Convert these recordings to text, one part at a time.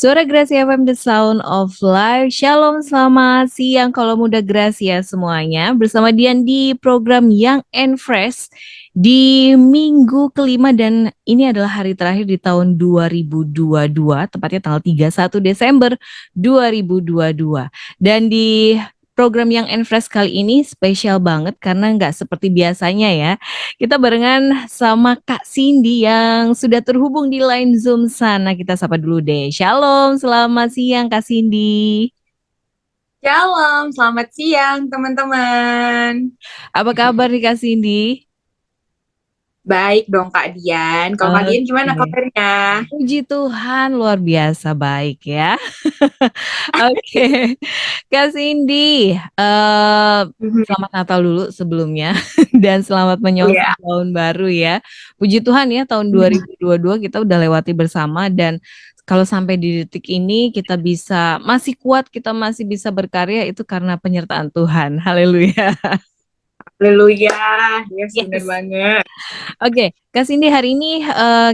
Suara Gracia FM, The Sound of Life. Shalom, selamat siang kalau muda Gracia semuanya. Bersama Dian di program Young and Fresh di minggu kelima dan ini adalah hari terakhir di tahun 2022, tepatnya tanggal 31 Desember 2022. Dan di program Young and Fresh kali ini spesial banget karena nggak seperti biasanya ya. Kita barengan sama Kak Cindy yang sudah terhubung di line Zoom sana. Kita sapa dulu deh. Shalom, selamat siang Kak Cindy. Shalom, selamat siang teman-teman. Apa kabar nih Kak Cindy? Baik dong Kak Dian. Kalau Kak Dian gimana Oke. kabarnya? Puji Tuhan, luar biasa baik ya. Oke, Kak Cindy, Mhm. selamat Natal dulu sebelumnya dan selamat menyongsong Iya. tahun baru ya. Puji Tuhan ya, tahun Mhm. 2022 kita udah lewati bersama dan kalau sampai di detik ini kita bisa masih kuat, kita masih bisa berkarya itu karena penyertaan Tuhan. Haleluya. Haleluya. Yes, bener Yes. banget. Oke, Kak Cindy hari ini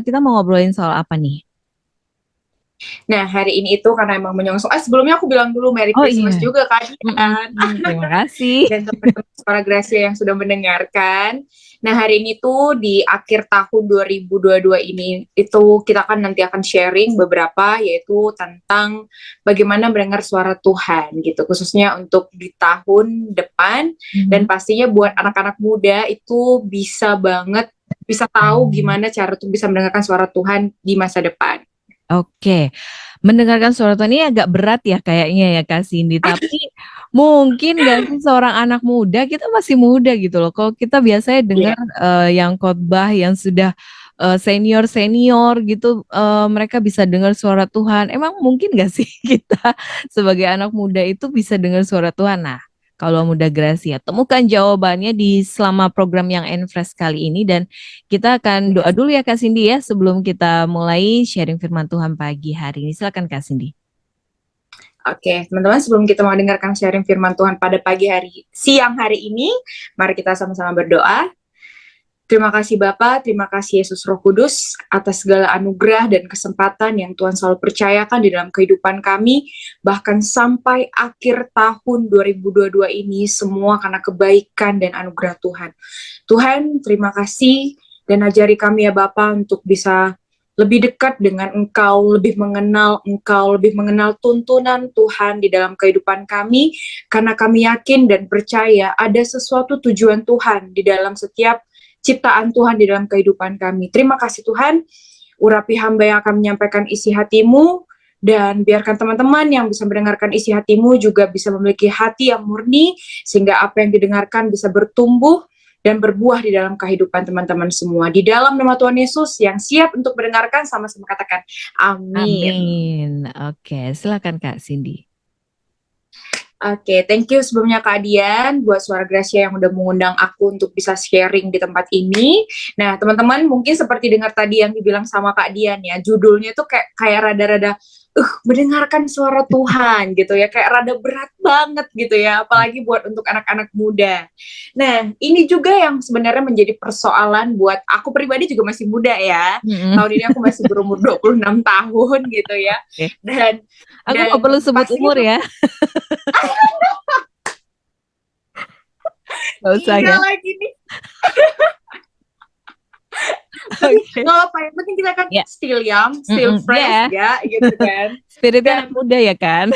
kita mau ngobrolin soal apa nih? Nah, hari ini itu karena emang menyongsong. Sebelumnya aku bilang dulu Merry Oh Christmas iya, juga Kak Dian. terima kasih. Dan teman-teman Suara Gracia yang sudah mendengarkan. Nah, hari ini tuh di akhir tahun 2022 ini itu kita kan nanti akan sharing beberapa yaitu tentang bagaimana mendengar suara Tuhan gitu, khususnya untuk di tahun depan dan Mhm. pastinya buat anak-anak muda itu bisa banget bisa tahu gimana cara tuh bisa mendengarkan suara Tuhan di masa depan. Oke, mendengarkan suara Tuhan ini agak berat ya kayaknya ya Kak Cindy, tapi mungkin nggak sih seorang anak muda, kita masih muda gitu loh, kalau kita biasanya Iya. dengar, yang khotbah yang sudah, senior-senior gitu, mereka bisa dengar suara Tuhan, emang mungkin nggak sih kita sebagai anak muda itu bisa dengar suara Tuhan? Nah, kalau muda Gracia, temukan jawabannya di selama program yang Enfresh kali ini dan kita akan doa Yes. dulu ya Kak Cindy ya sebelum kita mulai sharing firman Tuhan pagi hari ini. Silakan Kak Cindy. Oke, teman-teman, sebelum kita mau dengarkan sharing firman Tuhan pada siang hari ini, mari kita sama-sama berdoa. Terima kasih Bapa, terima kasih Yesus Roh Kudus atas segala anugerah dan kesempatan yang Tuhan selalu percayakan di dalam kehidupan kami, bahkan sampai akhir tahun 2022 ini, semua karena kebaikan dan anugerah Tuhan. Tuhan, terima kasih dan ajari kami ya Bapa untuk bisa lebih dekat dengan Engkau, lebih mengenal tuntunan Tuhan di dalam kehidupan kami, karena kami yakin dan percaya ada sesuatu tujuan Tuhan di dalam setiap ciptaan Tuhan di dalam kehidupan kami. Terima kasih Tuhan, urapi hamba yang akan menyampaikan isi hatimu, dan biarkan teman-teman yang bisa mendengarkan isi hatimu juga bisa memiliki hati yang murni, sehingga apa yang didengarkan bisa bertumbuh dan berbuah di dalam kehidupan teman-teman semua. Di dalam nama Tuhan Yesus yang siap untuk mendengarkan, sama-sama katakan amin. Amin. Oke, silakan Kak Cindy. Oke, thank you sebelumnya Kak Dian buat Suara Gracia yang udah mengundang aku untuk bisa sharing di tempat ini. Nah, teman-teman mungkin seperti dengar tadi yang dibilang sama Kak Dian ya, judulnya tuh kayak rada-rada mendengarkan suara Tuhan gitu ya, kayak rada berat banget gitu ya, apalagi buat untuk anak-anak muda. Nah, ini juga yang sebenarnya menjadi persoalan buat aku pribadi juga masih muda ya. Mhm. Tahun ini aku masih berumur 26 tahun gitu ya. Oke. Dan Aku nggak dan perlu sebut pastinya umur tuh ya, nggak usah iya ya. lagi nih. Tapi Oke. nggak apa, yang penting kita kan Ya, still young, still fresh iya. ya, gitu kan. Spiritnya anak Dan muda ya kan?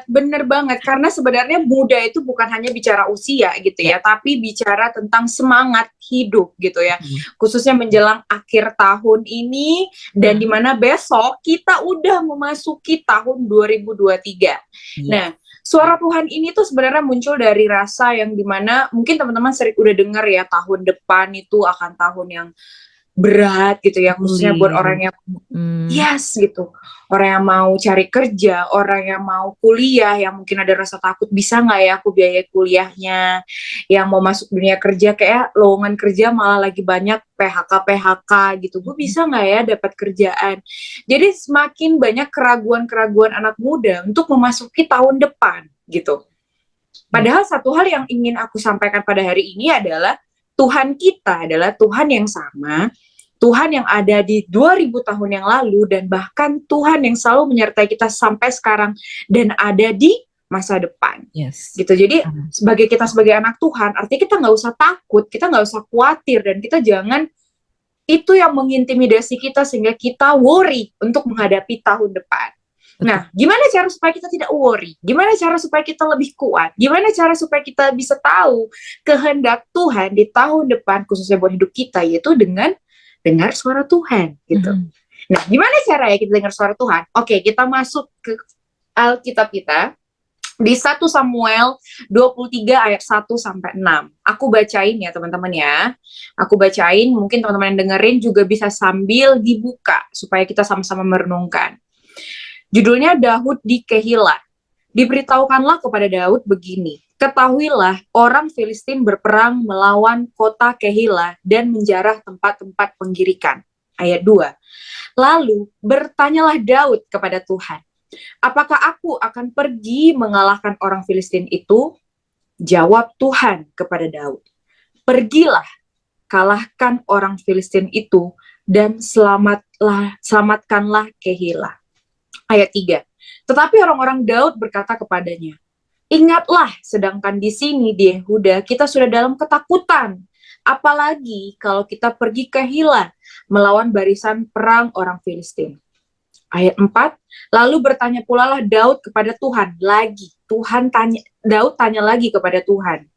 bener banget, karena sebenarnya muda itu bukan hanya bicara usia gitu Ya. ya, tapi bicara tentang semangat hidup gitu ya, Mhm. khususnya menjelang akhir tahun ini, dan Mhm. dimana besok kita udah memasuki tahun 2023. Iya. Nah, suara Tuhan ini tuh sebenarnya muncul dari rasa yang dimana mungkin teman-teman sering udah dengar ya, tahun depan itu akan tahun yang berat gitu ya, khususnya buat Sulit. orang yang Mhm. yes gitu, orang yang mau cari kerja, orang yang mau kuliah, yang mungkin ada rasa takut bisa nggak ya aku biayai kuliahnya, yang mau masuk dunia kerja kayak lowongan kerja malah lagi banyak PHK gitu, gue Mhm. bisa nggak ya dapat kerjaan. Jadi semakin banyak keraguan-keraguan anak muda untuk memasuki tahun depan gitu. Ya. Padahal satu hal yang ingin aku sampaikan pada hari ini adalah Tuhan kita adalah Tuhan yang sama, Tuhan yang ada di 2000 tahun yang lalu, dan bahkan Tuhan yang selalu menyertai kita sampai sekarang dan ada di masa depan. Yes. Gitu. Jadi kita sebagai anak Tuhan, artinya kita nggak usah takut, kita nggak usah khawatir, dan kita jangan itu yang mengintimidasi kita sehingga kita worry untuk menghadapi tahun depan. Nah, gimana cara supaya kita tidak worry? Gimana cara supaya kita lebih kuat? Gimana cara supaya kita bisa tahu kehendak Tuhan di tahun depan, khususnya buat hidup kita, yaitu dengan dengar suara Tuhan, gitu. Nah, gimana caranya kita dengar suara Tuhan? Oke, kita masuk ke Alkitab kita di 1 Samuel 23 ayat 1 sampai 6. Aku bacain ya, teman-teman ya. Aku bacain, mungkin teman-teman yang dengerin juga bisa sambil dibuka supaya kita sama-sama merenungkan. Judulnya Daud di Kehila. Diberitahukanlah kepada Daud begini, ketahuilah orang Filistin berperang melawan kota Kehila dan menjarah tempat-tempat penggirikan. Ayat 2. Lalu bertanyalah Daud kepada Tuhan, apakah aku akan pergi mengalahkan orang Filistin itu? Jawab Tuhan kepada Daud, pergilah, kalahkan orang Filistin itu dan selamatkanlah Kehila. Ayat 3. Tetapi orang-orang Daud berkata kepadanya, ingatlah, sedangkan di sini di Yehuda kita sudah dalam ketakutan. Apalagi kalau kita pergi ke Kehila melawan barisan perang orang Filistin. Ayat 4. Lalu bertanya pula lah Daud kepada Tuhan lagi. Daud tanya lagi kepada Tuhan.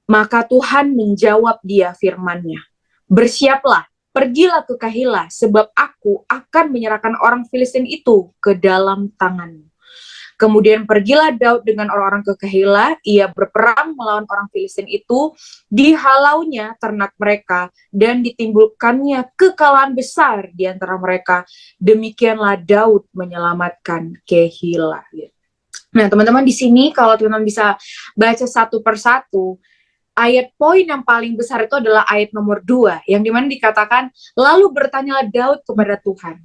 Maka Tuhan menjawab dia firman-Nya, bersiaplah, pergilah ke Kehila, sebab aku akan menyerahkan orang Filistin itu ke dalam tanganmu. Kemudian pergilah Daud dengan orang-orang ke Kehila, ia berperang melawan orang Filistin itu, dihalaunya ternak mereka, dan ditimbulkannya kekalahan besar di antara mereka. Demikianlah Daud menyelamatkan Kehila. Nah, teman-teman di sini kalau teman-teman bisa baca satu persatu, ayat poin yang paling besar itu adalah ayat nomor 2, yang dimana dikatakan, lalu bertanyalah Daud kepada Tuhan.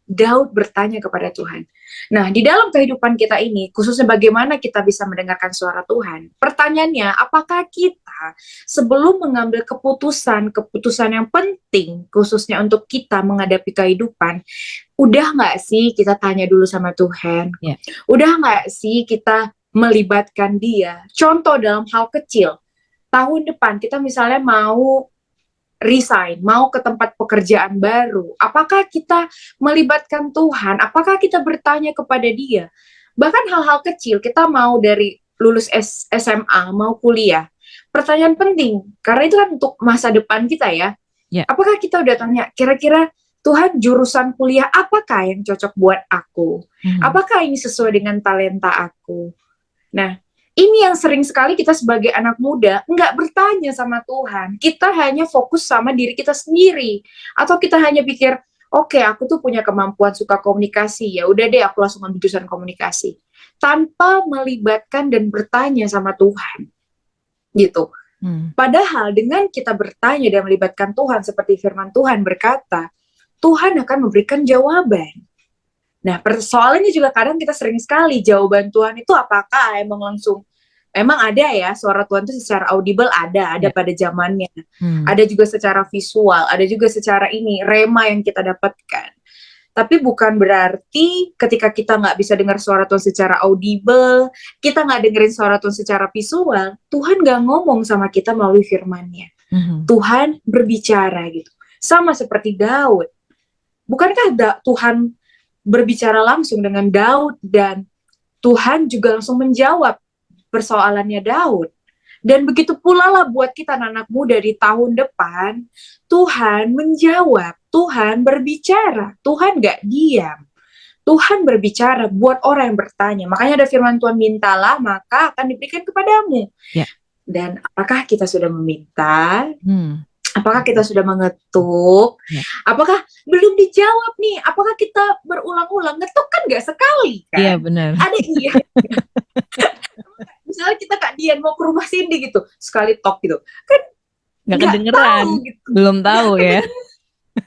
Daud bertanya kepada Tuhan. Nah, di dalam kehidupan kita ini, khususnya bagaimana kita bisa mendengarkan suara Tuhan, pertanyaannya, apakah kita sebelum mengambil keputusan yang penting, khususnya untuk kita menghadapi kehidupan, udah nggak sih kita tanya dulu sama Tuhan? Yeah. Udah nggak sih kita melibatkan Dia? Contoh dalam hal kecil, tahun depan kita misalnya mau resign, mau ke tempat pekerjaan baru, apakah kita melibatkan Tuhan? Apakah kita bertanya kepada Dia? Bahkan hal-hal kecil, kita mau dari lulus SMA, mau kuliah, pertanyaan penting, karena itu kan untuk masa depan kita ya. Apakah kita udah tanya, kira-kira Tuhan jurusan kuliah apakah yang cocok buat aku? Apakah ini sesuai dengan talenta aku? Nah, ini yang sering sekali kita sebagai anak muda nggak bertanya sama Tuhan. Kita hanya fokus sama diri kita sendiri. Atau kita hanya pikir, oke, aku tuh punya kemampuan suka komunikasi, ya udah deh aku langsung ambil jurusan komunikasi. Tanpa melibatkan dan bertanya sama Tuhan. Gitu. Padahal dengan kita bertanya dan melibatkan Tuhan, seperti firman Tuhan berkata, Tuhan akan memberikan jawaban. Nah, persoalannya juga kadang kita sering sekali jawaban Tuhan itu apakah emang ada ya, suara Tuhan itu secara audible ada pada zamannya. Ada juga secara visual, ada juga secara rema yang kita dapatkan. Tapi bukan berarti ketika kita nggak bisa dengar suara Tuhan secara audible, kita nggak dengerin suara Tuhan secara visual, Tuhan nggak ngomong sama kita melalui firman-Nya. Tuhan berbicara gitu. Sama seperti Daud. Bukankah Tuhan berbicara langsung dengan Daud, dan Tuhan juga langsung menjawab persoalannya Daud. Dan begitu pula lah buat kita anak muda di tahun depan, Tuhan menjawab, Tuhan berbicara, Tuhan gak diam. Tuhan berbicara buat orang yang bertanya. Makanya ada firman Tuhan, mintalah maka akan diberikan kepadamu. Dan apakah kita sudah meminta? Apakah kita sudah mengetuk? Apakah belum dijawab nih? Apakah kita berulang-ulang? Ngetuk kan gak sekali kan? Iya benar. Ada misalnya kita Kak Dian mau ke rumah Cindy gitu, sekali tok gitu. Kan gak kedengeran, tahu, gitu. Belum tahu ya.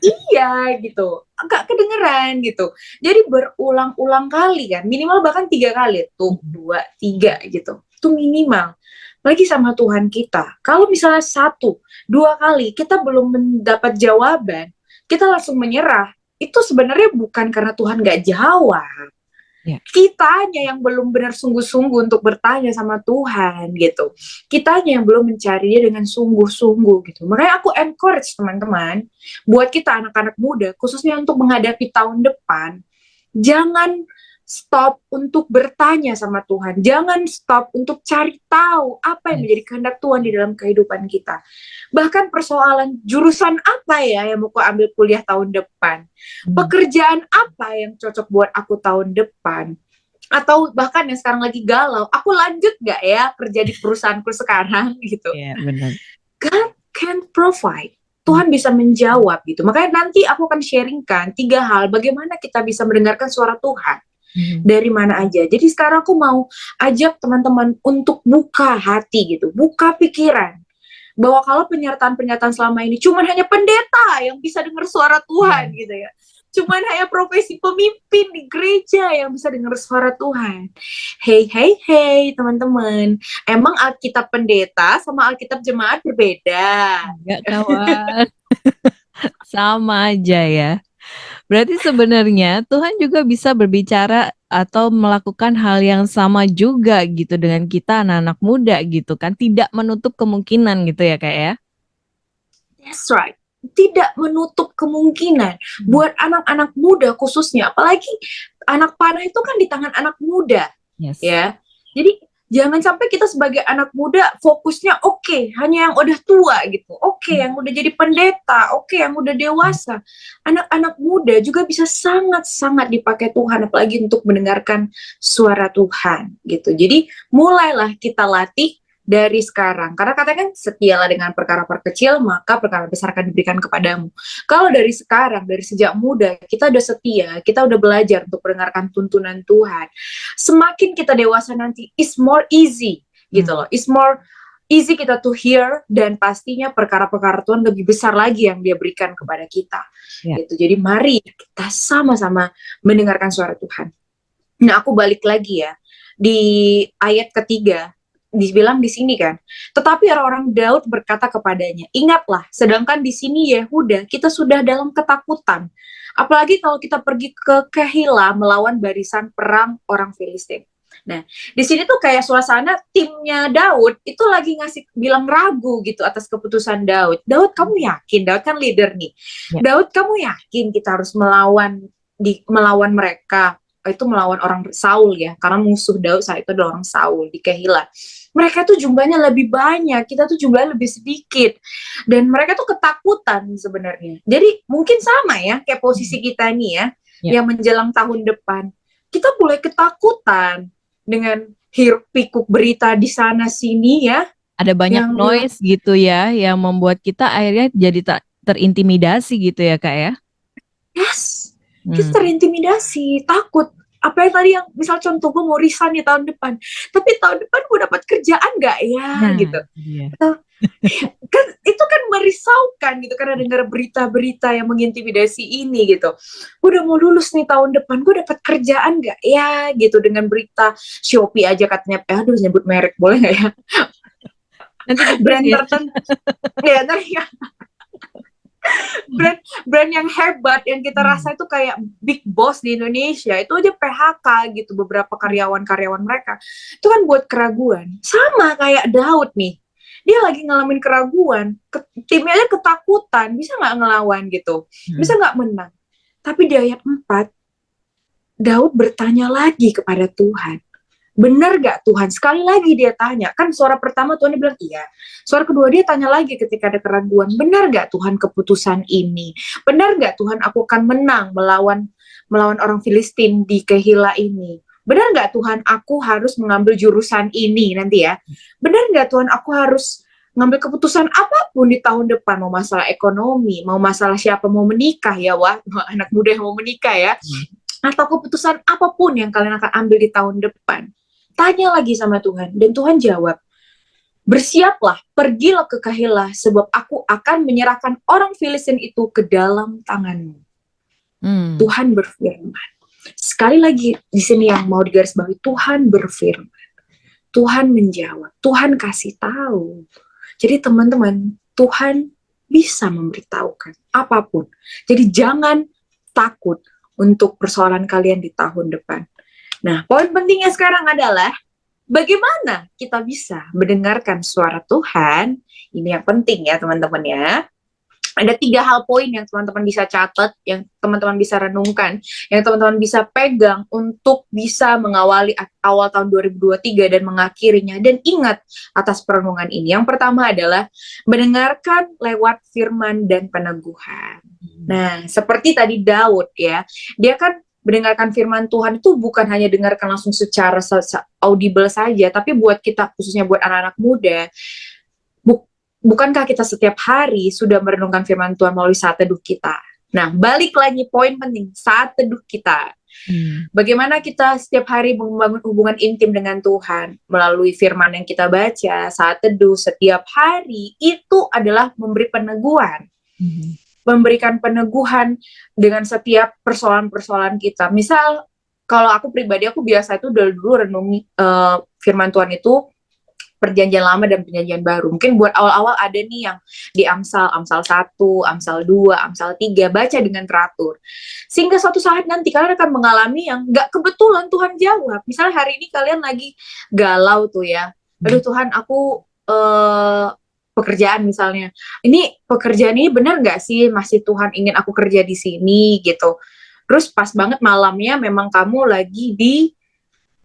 Iya gitu, gak kedengeran gitu. Jadi berulang-ulang kali kan, minimal bahkan 3 kali. Tuh, 2, 3 gitu. Itu minimal. lagi sama Tuhan kita. Kalau misalnya 1, 2 kali kita belum mendapat jawaban, kita langsung menyerah. Itu sebenarnya bukan karena Tuhan gak jawab. Ya. Kitanya yang belum benar sungguh-sungguh untuk bertanya sama Tuhan gitu. Kitanya yang belum mencari Dia dengan sungguh-sungguh gitu. Makanya aku encourage teman-teman, buat kita anak-anak muda, khususnya untuk menghadapi tahun depan, jangan stop untuk bertanya sama Tuhan. Jangan stop untuk cari tahu apa yang menjadi kehendak Tuhan di dalam kehidupan kita. Bahkan persoalan jurusan apa ya yang mau aku ambil kuliah tahun depan. Pekerjaan apa yang cocok buat aku tahun depan. Atau bahkan yang sekarang lagi galau, aku lanjut gak ya kerja di perusahaanku sekarang gitu. Iya, benar. God can provide. Tuhan bisa menjawab gitu. Makanya nanti aku akan sharingkan 3 hal bagaimana kita bisa mendengarkan suara Tuhan. Dari mana aja. Jadi sekarang aku mau ajak teman-teman untuk buka hati gitu, buka pikiran. Bahwa kalau penyertaan-penyertaan selama ini cuman hanya pendeta yang bisa dengar suara Tuhan gitu ya. Cuman hanya profesi pemimpin di gereja yang bisa dengar suara Tuhan. Hey teman-teman. Emang Alkitab pendeta sama Alkitab jemaat berbeda? Enggak, kawan. Sama aja ya. Berarti sebenarnya Tuhan juga bisa berbicara atau melakukan hal yang sama juga gitu dengan kita anak-anak muda gitu kan. Tidak menutup kemungkinan gitu ya Kak ya. That's right. Tidak menutup kemungkinan buat anak-anak muda khususnya. Apalagi anak panah itu kan di tangan anak muda. Yes. Ya. Jadi jangan sampai kita sebagai anak muda fokusnya hanya yang udah tua gitu. Yang udah jadi pendeta, yang udah dewasa. Anak-anak muda juga bisa sangat-sangat dipakai Tuhan apalagi untuk mendengarkan suara Tuhan gitu. Jadi mulailah kita latih dari sekarang. Karena katanya kan setialah dengan perkara-perkara kecil, maka perkara besar akan diberikan kepadamu. Kalau dari sekarang, dari sejak muda, kita udah setia, kita udah belajar untuk mendengarkan tuntunan Tuhan. Semakin kita dewasa nanti, it's more easy, gitu loh. It's more easy kita to hear, dan pastinya perkara-perkara Tuhan lebih besar lagi yang Dia berikan kepada kita. Gitu. Jadi mari kita sama-sama mendengarkan suara Tuhan. Nah, aku balik lagi ya, di ayat ketiga, dibilang di sini kan, tetapi orang-orang Daud berkata kepadanya, ingatlah, sedangkan di sini Yehuda kita sudah dalam ketakutan, apalagi kalau kita pergi ke Kehila melawan barisan perang orang Filistin. Nah, di sini tuh kayak suasana timnya Daud itu lagi bilang ragu gitu atas keputusan Daud. Daud, kamu yakin? Daud kan leader nih. Daud, kamu yakin kita harus melawan mereka? Itu melawan orang Saul ya, karena musuh Daud saat itu adalah orang Saul di Kehila. Mereka tuh jumlahnya lebih banyak, kita tuh jumlahnya lebih sedikit, dan mereka tuh ketakutan sebenarnya. Jadi mungkin sama ya kayak posisi kita nih ya, yang menjelang tahun depan, kita mulai ketakutan dengan hiruk pikuk berita di sana sini ya. Ada banyak noise gitu ya, yang membuat kita akhirnya jadi terintimidasi gitu ya Kak ya. Yes, kita terintimidasi, takut. Apa yang tadi yang misal contoh gue mau resign di tahun depan, tapi tahun depan gue dapat kerjaan gak ya gitu. Kan itu kan merisaukan gitu karena dengar berita-berita yang mengintimidasi ini gitu. Udah mau lulus nih tahun depan, gue dapat kerjaan gak ya gitu, dengan berita Shopee aja katanya, aduh nyebut merek boleh gak ya? Nanti brand tertentu ya, brand yang hebat yang kita rasa itu kayak big boss di Indonesia, itu aja PHK gitu beberapa karyawan-karyawan mereka. Itu kan buat keraguan. Sama kayak Daud nih, dia lagi ngalamin keraguan, timnya aja ketakutan, bisa nggak ngelawan gitu, bisa nggak menang. Tapi di ayat 4 Daud bertanya lagi kepada Tuhan, benar gak Tuhan? Sekali lagi dia tanya, kan suara pertama Tuhan bilang iya, suara kedua dia tanya lagi ketika ada keraguan, benar gak Tuhan keputusan ini? Benar gak Tuhan aku akan menang melawan orang Filistin di Kehila ini? Benar gak Tuhan aku harus mengambil jurusan ini nanti ya? Benar gak Tuhan aku harus ngambil keputusan apapun di tahun depan, mau masalah ekonomi, mau masalah siapa mau menikah ya, anak muda yang mau menikah ya, atau keputusan apapun yang kalian akan ambil di tahun depan. Tanya lagi sama Tuhan, dan Tuhan jawab, bersiaplah, pergilah ke Kehila, sebab aku akan menyerahkan orang Filistin itu ke dalam tanganmu. Tuhan berfirman. Sekali lagi di sini yang mau digarisbawahi, Tuhan berfirman. Tuhan menjawab, Tuhan kasih tahu. Jadi teman-teman, Tuhan bisa memberitahukan apapun. Jadi jangan takut untuk persoalan kalian di tahun depan. Nah, poin pentingnya sekarang adalah bagaimana kita bisa mendengarkan suara Tuhan. Ini yang penting ya teman-teman ya. Ada 3 hal poin yang teman-teman bisa catat, yang teman-teman bisa renungkan, yang teman-teman bisa pegang untuk bisa mengawali awal tahun 2023 dan mengakhirinya. Dan ingat atas perenungan ini. Yang pertama adalah mendengarkan lewat firman dan peneguhan. Nah, seperti tadi Daud ya, dia kan mendengarkan firman Tuhan itu bukan hanya dengarkan langsung secara audible saja, tapi buat kita, khususnya buat anak-anak muda, bukankah kita setiap hari sudah merenungkan firman Tuhan melalui saat teduh kita? Nah, balik lagi poin penting, saat teduh kita. Bagaimana kita setiap hari membangun hubungan intim dengan Tuhan melalui firman yang kita baca, saat teduh setiap hari, itu adalah memberi peneguhan. Memberikan peneguhan dengan setiap persoalan-persoalan kita. Misal, kalau aku pribadi, aku biasa itu dulu renungi firman Tuhan itu Perjanjian Lama dan Perjanjian Baru. Mungkin buat awal-awal ada nih yang di Amsal 1, Amsal 2, Amsal 3, baca dengan teratur. Sehingga suatu saat nanti kalian akan mengalami yang gak kebetulan Tuhan jawab. Misalnya hari ini kalian lagi galau tuh ya. Aduh Tuhan, aku pekerjaan misalnya. Ini pekerjaan ini benar gak sih? Masih Tuhan ingin aku kerja di sini gitu. Terus pas banget malamnya memang kamu lagi di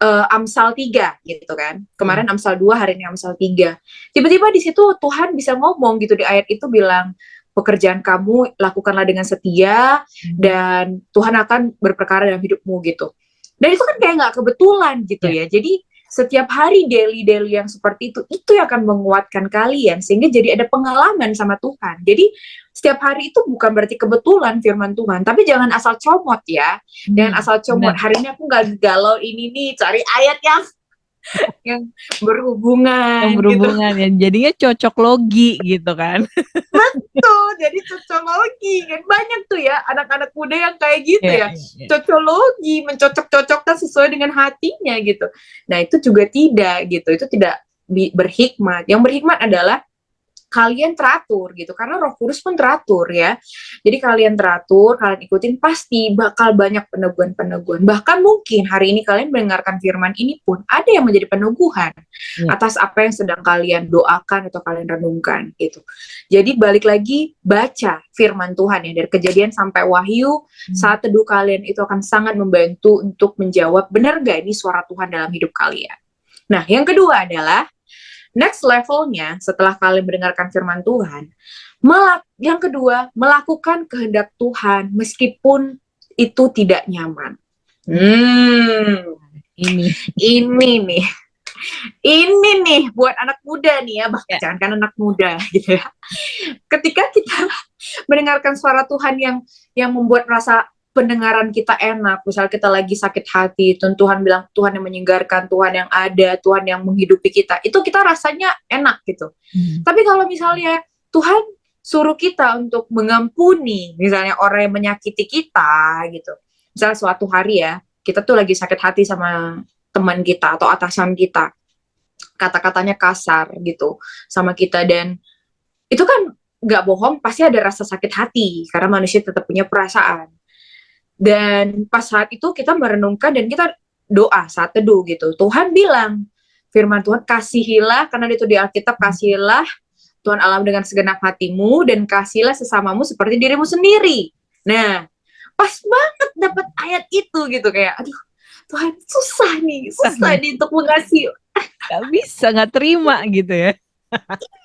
Amsal 3 gitu kan. Kemarin Amsal 2, hari ini Amsal 3. Tiba-tiba di situ Tuhan bisa ngomong gitu di ayat itu bilang, pekerjaan kamu lakukanlah dengan setia dan Tuhan akan berperkara dalam hidupmu gitu. Dan itu kan kayak nggak kebetulan gitu ya. Jadi setiap hari daily yang seperti itu yang akan menguatkan kalian sehingga jadi ada pengalaman sama Tuhan. Jadi setiap hari itu bukan berarti kebetulan firman Tuhan, tapi jangan asal comot ya. Jangan asal comot. Hari ini aku nggak galau ini nih, cari ayat yang berhubungan. Yang berhubungan gitu. Ya, jadinya cocok logi gitu kan. Betul, jadi cocokologi kan banyak tuh ya anak-anak muda yang kayak gitu ya. Cocokologi, mencocok-cocokkan sesuai dengan hatinya gitu. Nah itu juga tidak gitu, itu tidak berhikmat. Yang berhikmat adalah kalian teratur gitu, karena Roh Kudus pun teratur ya. Jadi kalian teratur, kalian ikutin, pasti bakal banyak peneguhan-peneguhan. Bahkan mungkin hari ini kalian mendengarkan firman ini pun ada yang menjadi peneguhan atas apa yang sedang kalian doakan atau kalian renungkan gitu. Jadi balik lagi, baca firman Tuhan ya, dari Kejadian sampai Wahyu, saat teduh kalian itu akan sangat membantu untuk menjawab benar gak ini suara Tuhan dalam hidup kalian. Nah, yang kedua adalah next levelnya setelah kalian mendengarkan firman Tuhan, yang kedua, melakukan kehendak Tuhan meskipun itu tidak nyaman. Ini nih buat anak muda nih ya, bahkan jangan kan anak muda gitu ya. Ketika kita mendengarkan suara Tuhan yang membuat rasa pendengaran kita enak, misal kita lagi sakit hati, Tuhan bilang, Tuhan yang menyegarkan, Tuhan yang ada, Tuhan yang menghidupi kita, itu kita rasanya enak gitu. Tapi kalau misalnya Tuhan suruh kita untuk mengampuni, misalnya orang yang menyakiti kita gitu, misalnya suatu hari ya, kita tuh lagi sakit hati sama teman kita atau atasan kita, kata-katanya kasar gitu sama kita, dan itu kan gak bohong, pasti ada rasa sakit hati, karena manusia tetap punya perasaan. Dan pas saat itu kita merenungkan dan kita doa saat teduh gitu. Tuhan bilang, firman Tuhan, kasihilah, karena itu di Alkitab, kasihilah Tuhan Allah dengan segenap hatimu dan kasihlah sesamamu seperti dirimu sendiri. Nah, pas banget dapat ayat itu gitu, kayak aduh Tuhan, susah nih untuk mengasihi. Gak bisa, gak terima gitu ya.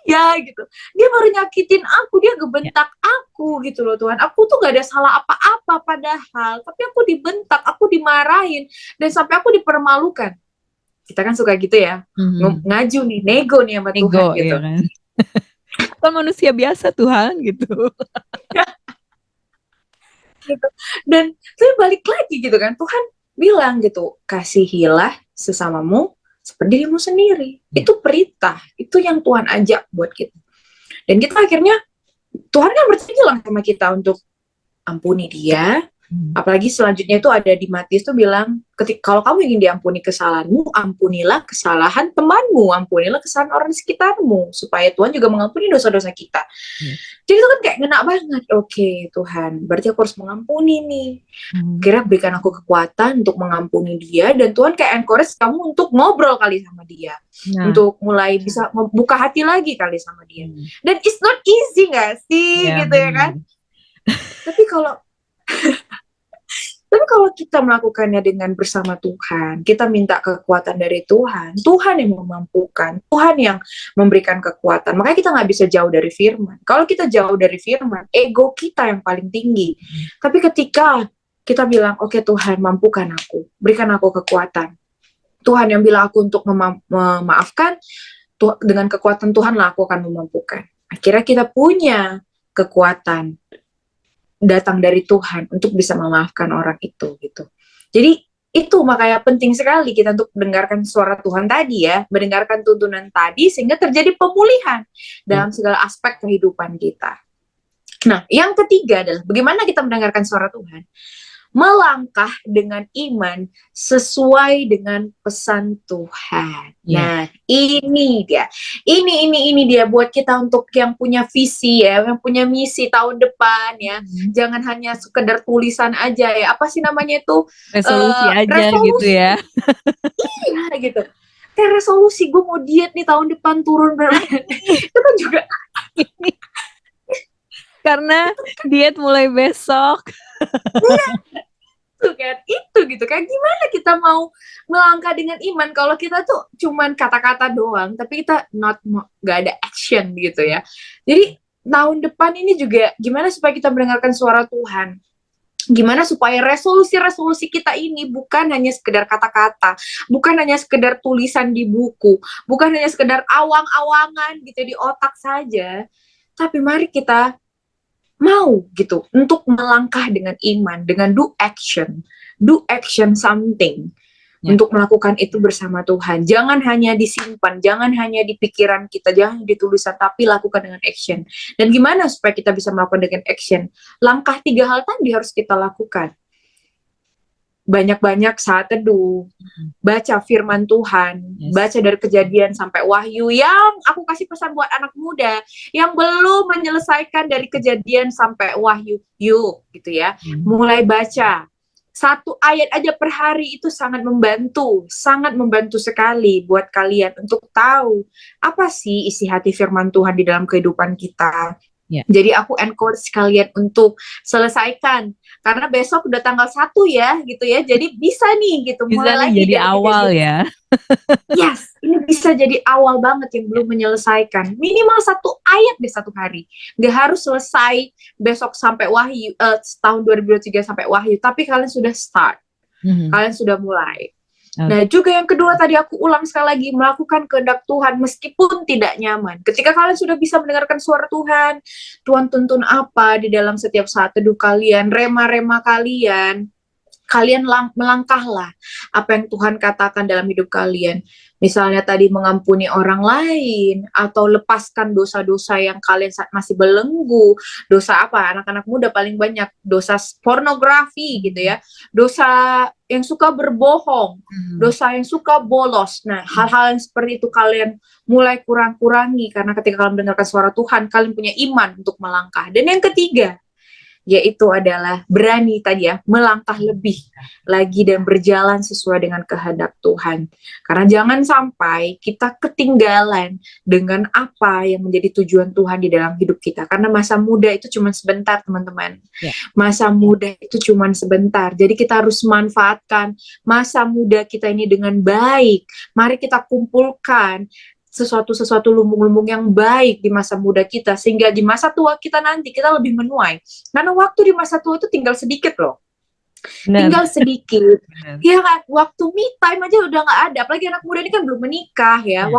Ya gitu, dia baru nyakitin aku, dia gebentak aku gitu loh Tuhan, aku tuh gak ada salah apa-apa padahal, tapi aku dibentak, aku dimarahin, dan sampai aku dipermalukan. Kita kan suka gitu ya, ngaju nih, nego nih sama Tuhan gitu. Ya kan? Kan manusia biasa Tuhan gitu. Gitu. Dan saya balik lagi gitu kan, Tuhan bilang gitu, kasihilah sesamamu seperti dirimu sendiri. Itu perintah, itu yang Tuhan ajak buat kita. Dan kita akhirnya, Tuhan kan berjanji lah sama kita untuk ampuni dia, Apalagi selanjutnya itu ada di Matius tuh bilang, kalau kamu ingin diampuni kesalahanmu, ampunilah kesalahan temanmu, ampunilah kesalahan orang di sekitarmu, supaya Tuhan juga mengampuni dosa-dosa kita. Jadi itu kan kayak ngena banget. Oke, Tuhan, berarti aku harus mengampuni nih. Kira berikan aku kekuatan untuk mengampuni dia, dan Tuhan kayak encourage kamu untuk ngobrol kali sama dia, untuk mulai bisa membuka hati lagi kali sama dia. Dan it's not easy gak sih, gitu ya kan? Tapi kalau kita melakukannya dengan bersama Tuhan, kita minta kekuatan dari Tuhan, Tuhan yang memampukan, Tuhan yang memberikan kekuatan. Makanya kita nggak bisa jauh dari firman. Kalau kita jauh dari firman, ego kita yang paling tinggi. Tapi ketika kita bilang, oke Tuhan, mampukan aku, berikan aku kekuatan. Tuhan yang bilang aku untuk memaafkan, dengan kekuatan Tuhanlah aku akan memampukan. Akhirnya kita punya kekuatan datang dari Tuhan untuk bisa memaafkan orang itu gitu. Jadi itu makanya penting sekali kita untuk mendengarkan suara Tuhan tadi ya, mendengarkan tuntunan tadi sehingga terjadi pemulihan dalam segala aspek kehidupan kita. Nah, yang ketiga adalah bagaimana kita mendengarkan suara Tuhan? Melangkah dengan iman sesuai dengan pesan Tuhan. Nah, ini dia. Ini dia buat kita untuk yang punya visi ya, yang punya misi tahun depan ya. Jangan hanya sekedar tulisan aja ya. Apa sih namanya itu? Resolusi aja resolusi. Gitu ya. Iya gitu. Kayak resolusi gue mau diet nih tahun depan turun berat. Itu kan juga karena diet mulai besok. Itu gitu kan, gimana kita mau melangkah dengan iman kalau kita tuh cuman kata-kata doang tapi kita gak ada action gitu ya. Jadi tahun depan ini juga gimana supaya kita mendengarkan suara Tuhan, gimana supaya resolusi-resolusi kita ini bukan hanya sekedar kata-kata, bukan hanya sekedar tulisan di buku, bukan hanya sekedar awang-awangan gitu di otak saja, tapi mari kita mau gitu untuk melangkah dengan iman, dengan do action something, untuk melakukan itu bersama Tuhan. Jangan hanya disimpan, jangan hanya di pikiran kita, jangan di tulisan, tapi lakukan dengan action. Dan gimana supaya kita bisa melakukan dengan action? Langkah 3 hal tadi harus kita lakukan. Banyak-banyak saat teduh, baca firman Tuhan, baca dari Kejadian sampai Wahyu. Yang aku kasih pesan buat anak muda yang belum menyelesaikan dari Kejadian sampai Wahyu, yuk gitu ya, mulai baca. 1 ayat aja per hari itu sangat membantu sekali buat kalian untuk tahu apa sih isi hati firman Tuhan di dalam kehidupan kita. Jadi aku encourage kalian untuk selesaikan, karena besok udah tanggal 1 ya gitu ya, jadi bisa nih gitu bisa mulai nih lagi jadi awal ya. Yes, ini bisa jadi awal banget yang belum menyelesaikan, minimal 1 ayat di 1 hari, gak harus selesai besok sampai Wahyu, tahun 2023 sampai Wahyu, tapi kalian sudah start, kalian sudah mulai. Nah, juga yang kedua tadi aku ulang sekali lagi, melakukan kehendak Tuhan meskipun tidak nyaman. Ketika kalian sudah bisa mendengarkan suara Tuhan, Tuhan tuntun apa di dalam setiap saat teduh kalian, rema-rema kalian melangkahlah apa yang Tuhan katakan dalam hidup kalian. Misalnya tadi mengampuni orang lain, atau lepaskan dosa-dosa yang kalian masih belenggu. Dosa apa? Anak-anak muda paling banyak dosa pornografi gitu ya, dosa yang suka berbohong, dosa yang suka bolos. Nah, hal-hal yang seperti itu kalian mulai kurangi, karena ketika kalian mendengarkan suara Tuhan, kalian punya iman untuk melangkah. Dan yang ketiga, yaitu adalah berani tadi ya, melangkah lebih lagi dan berjalan sesuai dengan kehendak Tuhan. Karena jangan sampai kita ketinggalan dengan apa yang menjadi tujuan Tuhan di dalam hidup kita. Karena masa muda itu cuma sebentar, teman-teman. Masa muda itu cuma sebentar. Jadi kita harus manfaatkan masa muda kita ini dengan baik. Mari kita kumpulkan sesuatu lumbung-lumbung yang baik di masa muda kita, sehingga di masa tua kita nanti kita lebih menuai. Karena waktu di masa tua itu tinggal sedikit loh. Tinggal sedikit. Ya kan, waktu me time aja udah nggak ada. Apalagi anak muda ini kan belum menikah ya.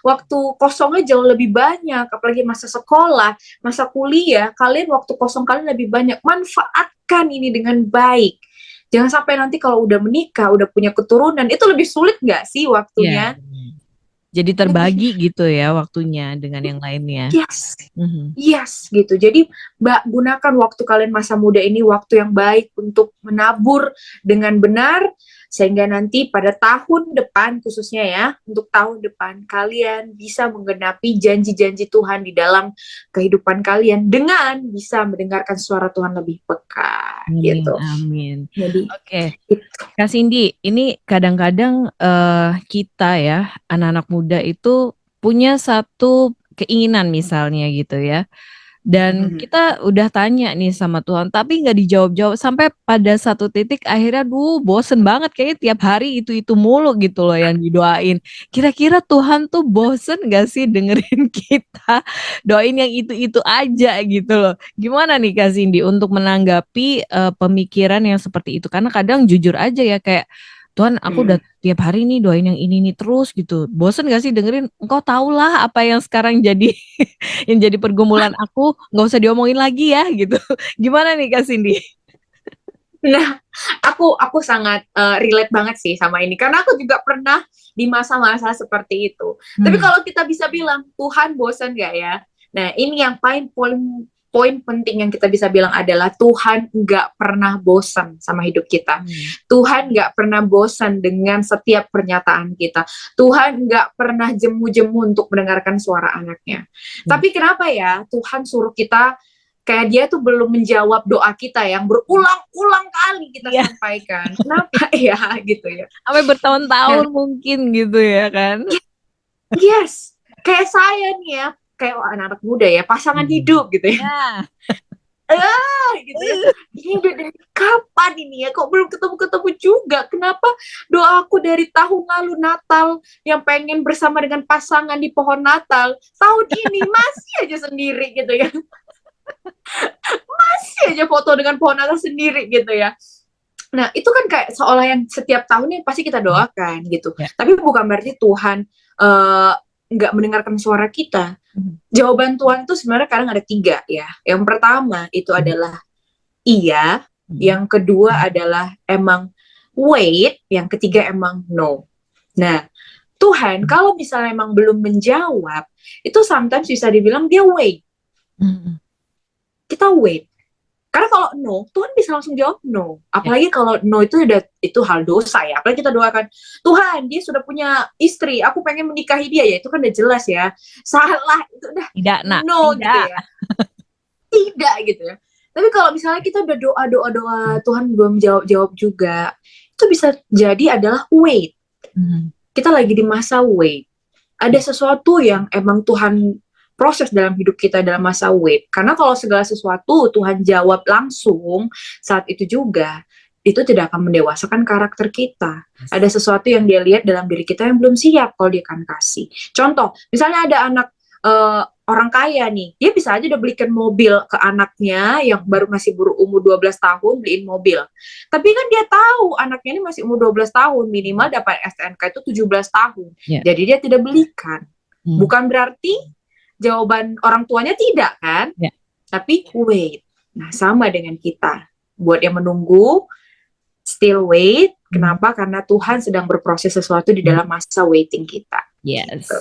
Waktu kosongnya jauh lebih banyak. Apalagi masa sekolah, masa kuliah, kalian waktu kosong kalian lebih banyak. Manfaatkan ini dengan baik. Jangan sampai nanti kalau udah menikah, udah punya keturunan, itu lebih sulit nggak sih waktunya? Jadi terbagi gitu ya waktunya dengan yang lainnya. Yes gitu. Jadi gunakan waktu kalian masa muda ini waktu yang baik untuk menabur dengan benar, sehingga nanti pada tahun depan khususnya ya, untuk tahun depan kalian bisa menggenapi janji-janji Tuhan di dalam kehidupan kalian dengan bisa mendengarkan suara Tuhan lebih peka Amin, gitu. amin. Jadi Oke, Kak Cindy, ini kadang-kadang kita ya, anak-anak muda itu punya satu keinginan misalnya gitu ya. Dan kita udah tanya nih sama Tuhan, tapi nggak dijawab-jawab sampai pada satu titik akhirnya, bosen banget kayaknya tiap hari itu mulu gitu loh yang didoain. Kira-kira Tuhan tuh bosen nggak sih dengerin kita doain yang itu aja gitu loh. Gimana nih Kak Cindy untuk menanggapi pemikiran yang seperti itu? Karena kadang jujur aja ya kayak Tuhan, aku udah tiap hari nih doain yang ini terus gitu. Bosen gak sih dengerin? Engkau tahulah apa yang sekarang jadi yang jadi pergumulan aku, nggak usah diomongin lagi ya gitu. Gimana nih Kak Cindy? Nah, aku sangat relate banget sih sama ini karena aku juga pernah di masa-masa seperti itu. Tapi kalau kita bisa bilang Tuhan bosan gak ya? Nah, ini yang poin penting yang kita bisa bilang adalah Tuhan nggak pernah bosan sama hidup kita. Tuhan nggak pernah bosan dengan setiap pernyataan kita. Tuhan nggak pernah jemu-jemu untuk mendengarkan suara anaknya. Tapi kenapa ya Tuhan suruh kita kayak dia tuh belum menjawab doa kita yang berulang-ulang kali kita sampaikan. Kenapa ya gitu ya? Sampai bertahun-tahun mungkin gitu ya kan? Yes, kayak saya nih ya, kayak anak-anak muda ya, pasangan hidup gitu ya. Gitu ya. Ini udah dari kapan ini ya? Kok belum ketemu-ketemu juga? Kenapa doaku dari tahun lalu Natal yang pengen bersama dengan pasangan di pohon Natal, tahun ini masih aja sendiri gitu ya? Masih aja foto dengan pohon Natal sendiri gitu ya. Nah, itu kan kayak seolah yang setiap tahunnya pasti kita doakan gitu. Tapi bukan berarti Tuhan nggak mendengarkan suara kita. Jawaban Tuhan itu sebenarnya kadang ada 3 ya. Yang pertama itu adalah iya, yang kedua adalah emang wait, yang ketiga emang no. Nah, Tuhan kalau misalnya emang belum menjawab, itu sometimes bisa dibilang dia wait. Kita wait. Karena kalau no, Tuhan bisa langsung jawab no. Apalagi kalau no itu hal dosa ya. Apalagi kita doakan, Tuhan dia sudah punya istri, aku pengen menikahi dia ya. Itu kan udah jelas ya. Salah, itu udah tidak, no tidak. Gitu ya. Tidak gitu ya. Tapi kalau misalnya kita udah doa, Tuhan belum jawab juga, itu bisa jadi adalah wait. Kita lagi di masa wait. Ada sesuatu yang emang Tuhan proses dalam hidup kita dalam masa wait. Karena kalau segala sesuatu Tuhan jawab langsung saat itu juga, itu tidak akan mendewasakan karakter kita. Ada sesuatu yang dia lihat dalam diri kita yang belum siap kalau dia akan kasih. Contoh, misalnya ada anak orang kaya nih, dia bisa aja udah belikan mobil ke anaknya yang baru masih berumur 12 tahun, beliin mobil. Tapi kan dia tahu anaknya ini masih umur 12 tahun, minimal dapat STNK itu 17 tahun. Jadi dia tidak belikan. Bukan berarti jawaban orang tuanya tidak kan, tapi wait. Nah, sama dengan kita. Buat yang menunggu, still wait. Kenapa? Karena Tuhan sedang berproses sesuatu di dalam masa waiting kita. Yes. Gitu.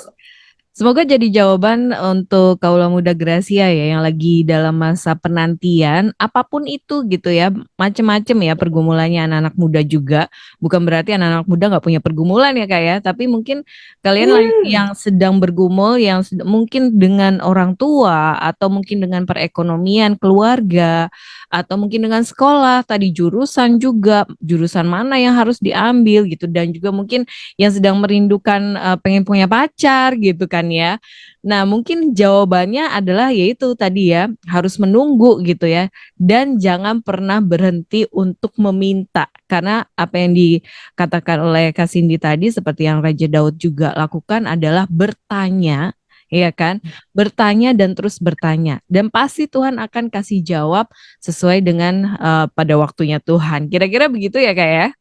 Semoga jadi jawaban untuk kaula muda Gracia ya yang lagi dalam masa penantian apapun itu gitu ya, macem-macem ya pergumulannya anak-anak muda juga. Bukan berarti anak-anak muda nggak punya pergumulan ya Kak ya, tapi mungkin kalian yang sedang bergumul, yang mungkin dengan orang tua atau mungkin dengan perekonomian keluarga atau mungkin dengan sekolah, tadi jurusan juga, jurusan mana yang harus diambil gitu, dan juga mungkin yang sedang merindukan pengen punya pacar gitu kan ya. Nah, mungkin jawabannya adalah yaitu tadi ya, harus menunggu gitu ya. Dan jangan pernah berhenti untuk meminta. Karena apa yang dikatakan oleh Kak Cindy tadi seperti yang Raja Daud juga lakukan adalah bertanya, ya kan? Bertanya dan terus bertanya. Dan pasti Tuhan akan kasih jawab sesuai dengan pada waktunya Tuhan. Kira-kira begitu ya Kak ya?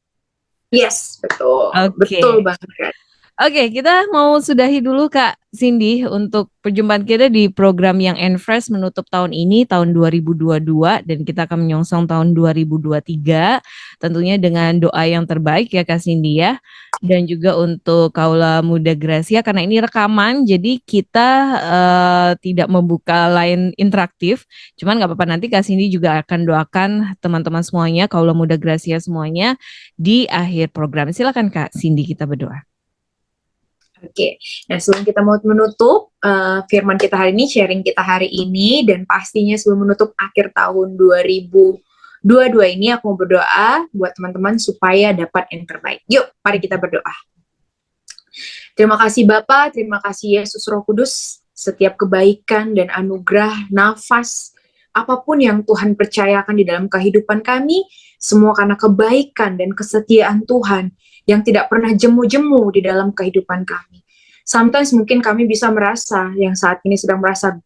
Yes, betul. Betul banget. Oke, kita mau sudahi dulu Kak Cindy untuk perjumpaan kita di program yang Enfresh menutup tahun ini, tahun 2022, dan kita akan menyongsong tahun 2023, tentunya dengan doa yang terbaik ya Kak Cindy ya. dan juga untuk Kaula Muda Gracia karena ini rekaman jadi kita tidak membuka line interaktif. Cuman nggak apa-apa, nanti Kak Cindy juga akan doakan teman-teman semuanya, Kaula Muda Gracia semuanya di akhir program. Silakan Kak Cindy, kita berdoa. Oke, nah sebelum kita mau menutup firman kita hari ini, sharing kita hari ini, dan pastinya sebelum menutup akhir tahun 2022 ini, aku mau berdoa buat teman-teman supaya dapat yang terbaik. Yuk, mari kita berdoa. Terima kasih Bapa, terima kasih Yesus Roh Kudus, setiap kebaikan dan anugerah, nafas, apapun yang Tuhan percayakan di dalam kehidupan kami, semua karena kebaikan dan kesetiaan Tuhan yang tidak pernah jemu-jemu di dalam kehidupan kami. Sometimes mungkin kami bisa merasa yang saat ini sedang merasa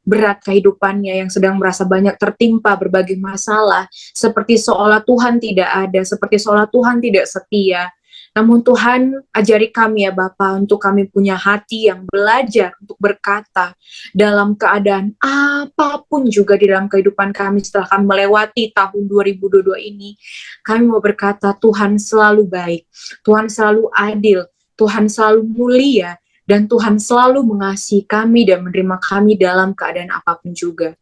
berat kehidupannya, yang sedang merasa banyak tertimpa berbagai masalah, seperti seolah Tuhan tidak ada, seperti seolah Tuhan tidak setia. Namun Tuhan ajari kami ya Bapa, untuk kami punya hati yang belajar untuk berkata dalam keadaan apapun juga di dalam kehidupan kami setelah kami melewati tahun 2022 ini. Kami mau berkata Tuhan selalu baik, Tuhan selalu adil, Tuhan selalu mulia, dan Tuhan selalu mengasihi kami dan menerima kami dalam keadaan apapun juga.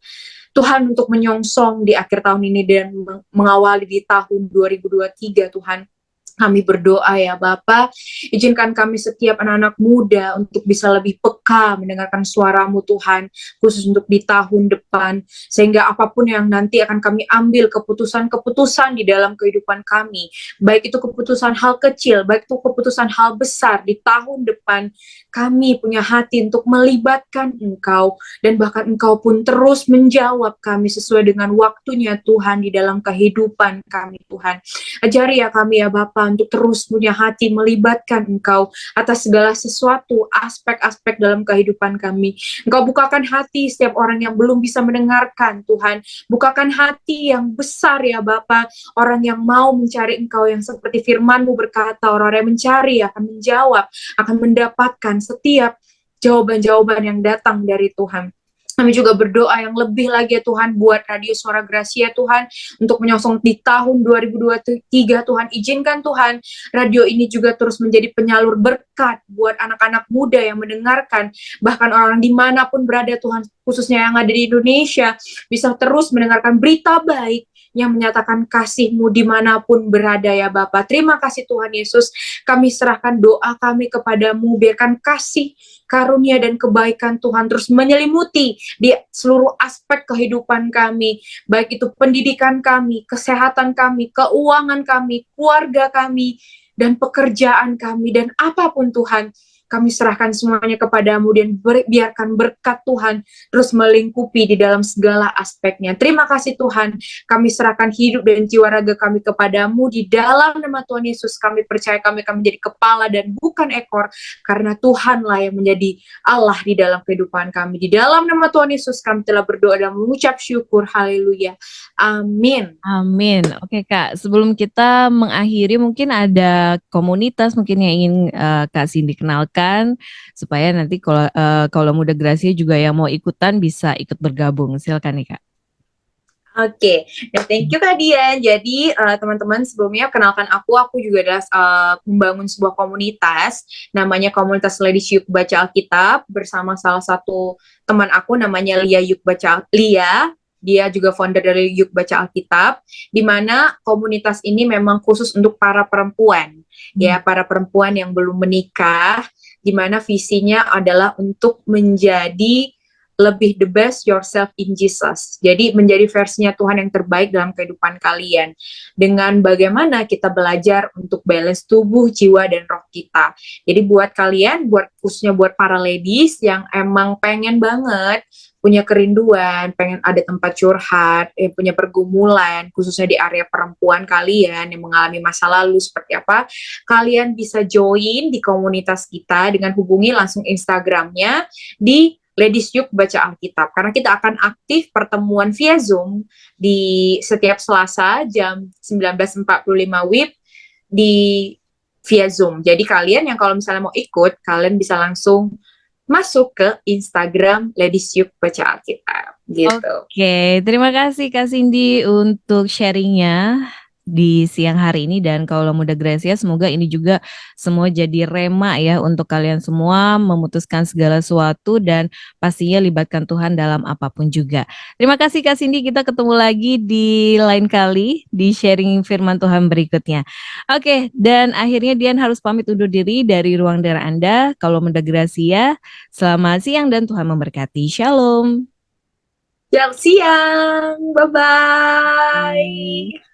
Tuhan, untuk menyongsong di akhir tahun ini dan mengawali di tahun 2023, Tuhan, kami berdoa ya Bapa, izinkan kami setiap anak-anak muda untuk bisa lebih peka mendengarkan suara-Mu Tuhan, khusus untuk di tahun depan, sehingga apapun yang nanti akan kami ambil keputusan-keputusan di dalam kehidupan kami, baik itu keputusan hal kecil, baik itu keputusan hal besar di tahun depan, kami punya hati untuk melibatkan Engkau, dan bahkan Engkau pun terus menjawab kami sesuai dengan waktunya Tuhan di dalam kehidupan kami Tuhan. Ajari ya kami ya Bapa untuk terus punya hati melibatkan Engkau atas segala sesuatu aspek-aspek dalam kehidupan kami. Engkau bukakan hati setiap orang yang belum bisa mendengarkan Tuhan. Bukakan hati yang besar ya Bapa, orang yang mau mencari Engkau, yang seperti firman-Mu berkata, orang yang mencari akan menjawab, akan mendapatkan setiap jawaban-jawaban yang datang dari Tuhan. Kami juga berdoa yang lebih lagi ya Tuhan buat Radio Suara Gracia Tuhan, untuk menyongsong di tahun 2023 Tuhan. Izinkan Tuhan radio ini juga terus menjadi penyalur berkat buat anak-anak muda yang mendengarkan, bahkan orang dimanapun berada Tuhan, khususnya yang ada di Indonesia, bisa terus mendengarkan berita baik yang menyatakan kasih-Mu dimanapun berada ya Bapa. Terima kasih Tuhan Yesus, kami serahkan doa kami kepadamu, biarkan kasih, karunia, dan kebaikan Tuhan terus menyelimuti di seluruh aspek kehidupan kami, baik itu pendidikan kami, kesehatan kami, keuangan kami, keluarga kami, dan pekerjaan kami, dan apapun Tuhan, kami serahkan semuanya kepadamu, dan biarkan berkat Tuhan terus melingkupi di dalam segala aspeknya. Terima kasih Tuhan, kami serahkan hidup dan jiwa raga kami kepadamu, di dalam nama Tuhan Yesus kami percaya kami akan menjadi kepala dan bukan ekor, karena Tuhanlah yang menjadi Allah di dalam kehidupan kami. Di dalam nama Tuhan Yesus kami telah berdoa dan mengucap syukur. Haleluya. Amin. Amin. Oke Kak, sebelum kita mengakhiri mungkin ada komunitas mungkin yang ingin Kak Cindy kenalkan supaya nanti kalau Muda Gracia juga yang mau ikutan bisa ikut bergabung. Silakan nih Kak. Oke, nah thank you Kak Dian. Jadi teman-teman, sebelumnya kenalkan aku juga adalah membangun sebuah komunitas, namanya Komunitas Ladies Yuk Baca Alkitab, bersama salah satu teman aku namanya Lia Yuk Baca Lia. Dia juga founder dari Yuk Baca Alkitab, di mana komunitas ini memang khusus untuk para perempuan, ya, para perempuan yang belum menikah, di mana visinya adalah untuk menjadi lebih the best yourself in Jesus. Jadi menjadi versinya Tuhan yang terbaik dalam kehidupan kalian. Dengan bagaimana kita belajar untuk balance tubuh, jiwa, dan roh kita. Jadi buat kalian, khususnya buat para ladies yang emang pengen banget punya kerinduan, pengen ada tempat curhat, punya pergumulan, khususnya di area perempuan kalian yang mengalami masa lalu seperti apa, kalian bisa join di komunitas kita dengan hubungi langsung Instagramnya di Ladies Yuk Baca Alkitab, karena kita akan aktif pertemuan via Zoom di setiap Selasa jam 19.45 WIB di via Zoom. Jadi kalian yang kalau misalnya mau ikut, kalian bisa langsung masuk ke Instagram Ladies Yuk Baca Alkitab gitu. Oke, terima kasih Kak Cindy untuk sharingnya. di siang hari ini, dan Kaula Muda Gracia semoga ini juga semua jadi rema ya untuk kalian semua memutuskan segala sesuatu dan pastinya libatkan Tuhan dalam apapun juga. Terima kasih Kak Cindy, kita ketemu lagi di lain kali di sharing firman Tuhan berikutnya. Oke, dan akhirnya Dian harus pamit undur diri dari ruang dengar Anda. Kaula Muda Gracia, selamat siang dan Tuhan memberkati. Shalom. Siang-siang, bye-bye.